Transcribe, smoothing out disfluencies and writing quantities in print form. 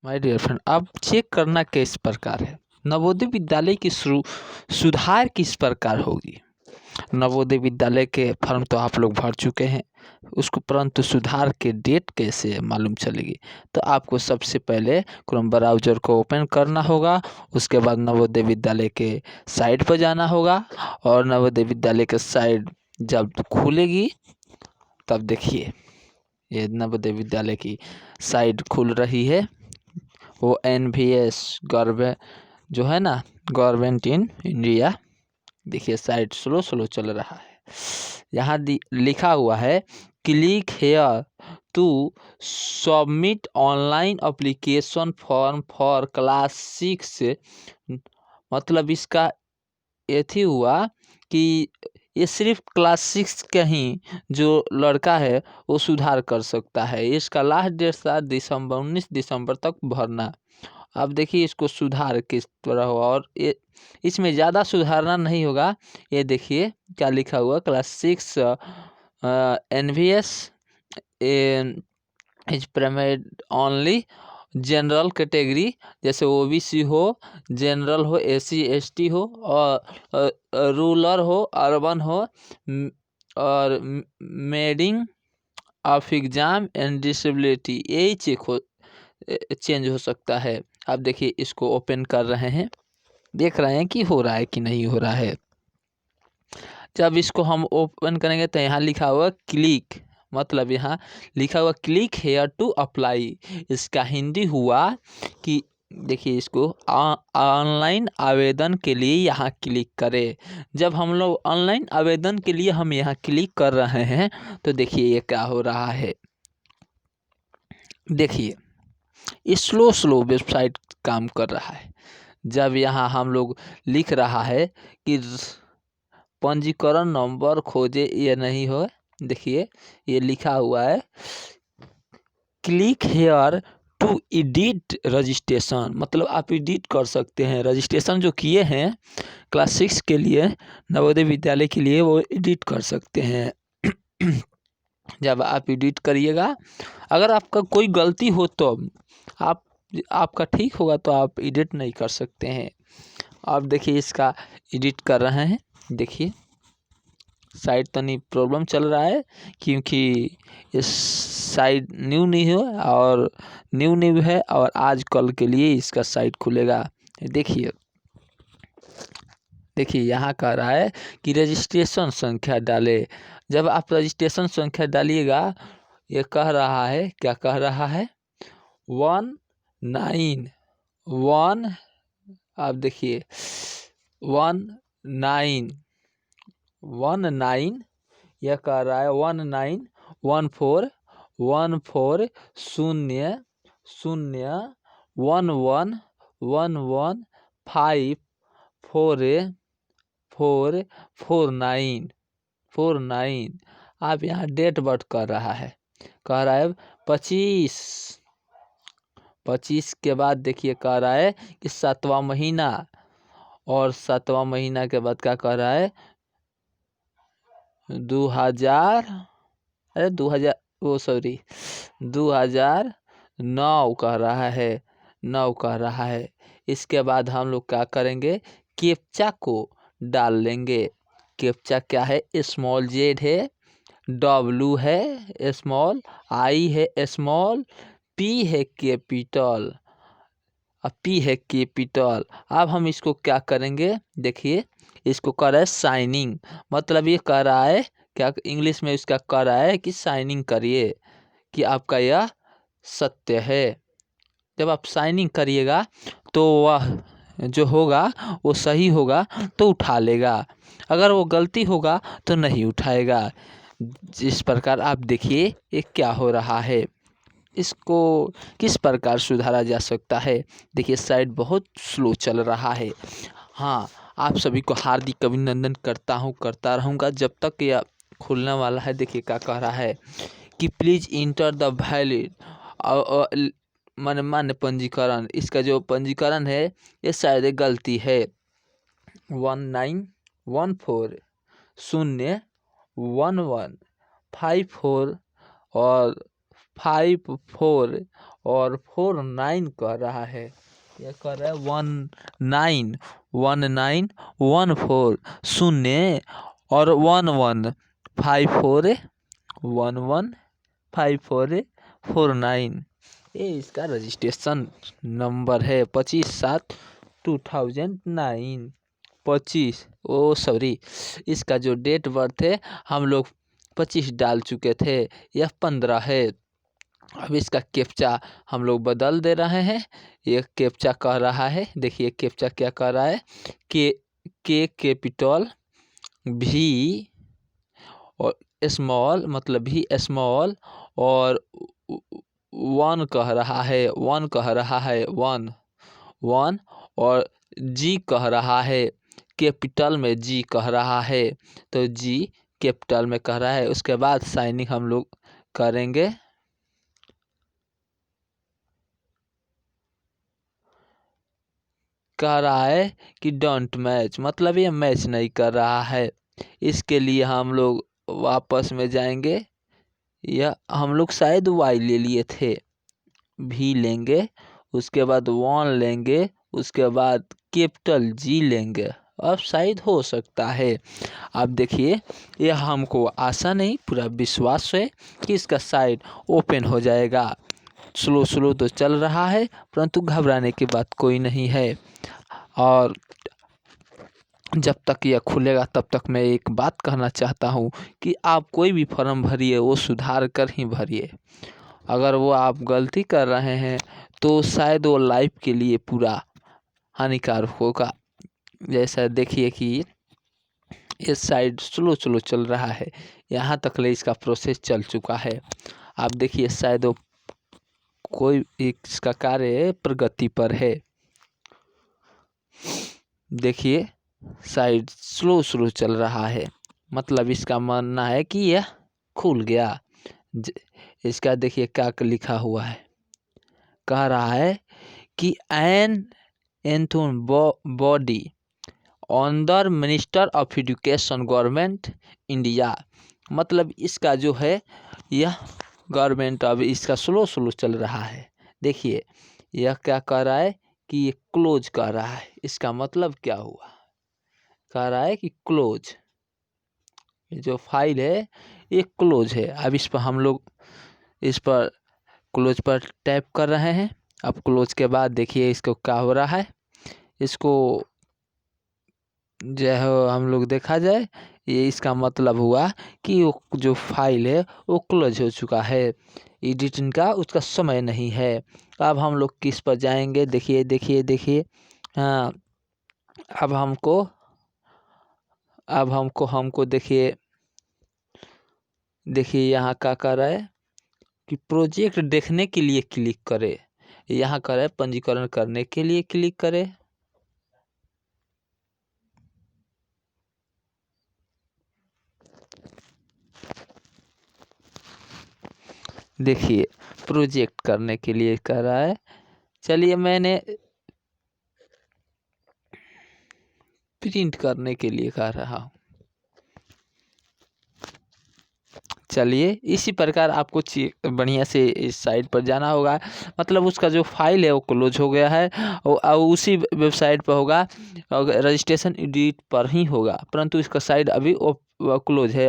My dear friend, अब check करना किस प्रकार है। नवोदय विद्यालय की सुधार किस प्रकार होगी। नवोदय विद्यालय के फॉर्म तो आप लोग भर चुके हैं उसको, परंतु सुधार के डेट कैसे मालूम चलेगी। तो आपको सबसे पहले क्रोम ब्राउज़र को ओपन करना होगा। उसके बाद नवोदय विद्यालय के साइट पर जाना होगा और नवोदय विद्यालय के साइट जब खुलेगी तब देखिए ये नवोदय विद्यालय की साइट खुल रही है। वो NVS जो है ना, गवर्नमेंट इन इंडिया। देखिए साइट स्लो चल रहा है। यहाँ लिखा हुआ है click here to submit online application form for class 6। मतलब इसका ये थी हुआ कि ये सिर्फ क्लास 6 का ही जो लड़का है वो सुधार कर सकता है। इसका लास्ट डेट 19 दिसंबर तक भरना। अब देखिए इसको सुधार किस तरह हुआ, और ये इसमें ज़्यादा सुधारना नहीं होगा। ये देखिए क्या लिखा हुआ, class 6 NVS is permitted only general category, जैसे OBC हो, जनरल हो, SC ST हो, और रूरल हो, अर्बन हो, और madding of exam and disability, यही चेंज हो सकता है। आप देखिए इसको ओपन कर रहे हैं, देख रहे हैं कि हो रहा है कि नहीं हो रहा है। जब इसको हम ओपन करेंगे तो यहाँ लिखा हुआ क्लिक, मतलब यहाँ लिखा हुआ क्लिक हेयर टू अप्लाई। इसका हिंदी हुआ कि देखिए इसको ऑनलाइन आवेदन के लिए यहाँ क्लिक करें। जब हम लोग ऑनलाइन आवेदन के लिए हम यहाँ क्लिक कर रहे हैं तो देखिए ये क्या हो रहा है। देखिए स्लो वेबसाइट काम कर रहा है। जब यहाँ हम लोग लिख रहा है कि पंजीकरण नंबर खोजे, ये नहीं हो। देखिए ये लिखा हुआ है click here to edit registration, मतलब आप एडिट कर सकते हैं। रजिस्ट्रेशन जो किए हैं क्लास 6 के लिए नवोदय विद्यालय के लिए वो एडिट कर सकते हैं। जब आप एडिट करिएगा, अगर आपका कोई गलती हो तो आपका ठीक होगा, तो आप एडिट नहीं कर सकते हैं। अब देखिए इसका एडिट कर रहे हैं। देखिए साइट तो नहीं प्रॉब्लम चल रहा है क्योंकि इस साइट न्यू है और आज कल के लिए इसका साइट खुलेगा। देखिए यहाँ कह रहा है कि रजिस्ट्रेशन संख्या डाले। जब आप रजिस्ट्रेशन संख्या डालिएगा, ये कह रहा है, क्या कह रहा है 19 आप देखिए 19 यह कह रहा है 191411115449। आप यहाँ डेट बर्थ कर रहा है, कह रहा है 25 के बाद देखिए कह रहा है कि 7वां महीना, और 7वां महीना के बाद क्या कह रहा है 2009 कह रहा है, 9 कह रहा है। इसके बाद हम लोग क्या करेंगे, कैप्चा को डाल लेंगे। कैप्चा क्या है, स्मॉल Z है, W है स्मॉल, I है स्मॉल, P है कैपिटल, P है कैपिटल। अब हम इसको क्या करेंगे, देखिए इसको कर रहा है साइनिंग, मतलब ये कह रहा है क्या, इंग्लिश में इसका कह रहा है कि साइनिंग करिए कि आपका यह सत्य है। जब आप साइनिंग करिएगा तो वह जो होगा वो सही होगा तो उठा लेगा, अगर वो गलती होगा तो नहीं उठाएगा। जिस प्रकार आप देखिए ये क्या हो रहा है, इसको किस प्रकार सुधारा जा सकता है। देखिए साइट बहुत स्लो चल रहा है। हाँ, आप सभी को हार्दिक अभिनंदन करता रहूँगा जब तक यह खुलने वाला है। देखिए क्या कह रहा है कि प्लीज़ इंटर द वैलिड मान्य पंजीकरण। इसका जो पंजीकरण है ये शायद गलती है, 1914 01154 और 54 और 49 कह रहा है, यह कह रहा है 1914 शून्य और 115449 ये इसका रजिस्ट्रेशन नंबर है 25/7/2009। 25 सॉरी, इसका जो डेट बर्थ है हम लोग 25 डाल चुके थे, यह 15 है। अब इसका कैप्चा हम लोग बदल दे रहे हैं। ये कैप्चा कह रहा है, देखिए कैप्चा क्या कह रहा है, के कैपिटल भी और स्मॉल मतलब भी स्मॉल और 1 कह रहा है 1 और जी कह रहा है, कैपिटल में जी कह रहा है, तो जी कैपिटल में कह रहा है। उसके बाद साइनिंग हम लोग करेंगे। कह रहा है कि डोंट मैच, मतलब ये मैच नहीं कर रहा है। इसके लिए हम लोग वापस में जाएंगे, या हम लोग शायद वाई ले लिए थे, भी लेंगे, उसके बाद 1 लेंगे, उसके बाद कैपिटल जी लेंगे। अब शायद हो सकता है। आप देखिए, यह हमको आशा नहीं पूरा विश्वास है कि इसका साइड ओपन हो जाएगा। स्लो तो चल रहा है, परंतु घबराने की बात कोई नहीं है। और जब तक यह खुलेगा तब तक मैं एक बात कहना चाहता हूँ कि आप कोई भी फॉर्म भरिए वो सुधार कर ही भरिए। अगर वो आप गलती कर रहे हैं तो शायद वो लाइफ के लिए पूरा हानिकारक होगा। जैसा देखिए कि इस साइड स्लो चल रहा है, यहाँ तक ले इसका प्रोसेस चल चुका है। आप देखिए शायद वो कोई इसका कार्य प्रगति पर है। देखिए साइड स्लो चल रहा है, मतलब इसका मानना है कि यह खुल गया। इसका देखिए क्या लिखा हुआ है, कह रहा है कि एन एंथोन body honour minister of education government India, मतलब इसका जो है यह गवर्नमेंट अब इसका स्लो चल रहा है। देखिए यह क्या कह रहा है कि ये क्लोज कर रहा है। इसका मतलब क्या हुआ, कह रहा है कि क्लोज, जो फाइल है ये क्लोज है। अब इस पर हम लोग इस पर क्लोज पर टैप कर रहे हैं। अब क्लोज के बाद देखिए इसको क्या हो रहा है, इसको जो है हम लोग देखा जाए, ये इसका मतलब हुआ कि वो जो फाइल है वो क्लोज हो चुका है, एडिटिंग का उसका समय नहीं है। अब हम लोग किस पर जाएंगे, देखिए हाँ, अब हमको देखिए यहाँ क्या कर रहा है कि प्रोजेक्ट देखने के लिए क्लिक करें, यहाँ करें पंजीकरण करने के लिए क्लिक करें। देखिए प्रोजेक्ट करने के लिए कर रहा है। चलिए मैंने प्रिंट करने के लिए कर रहा हूँ। चलिए इसी प्रकार आपको बढ़िया से इस साइट पर जाना होगा, मतलब उसका जो फाइल है वो क्लोज हो गया है और उसी वेबसाइट पर होगा, रजिस्ट्रेशन एडिट पर ही होगा, परंतु इसका साइट अभी क्लोज है।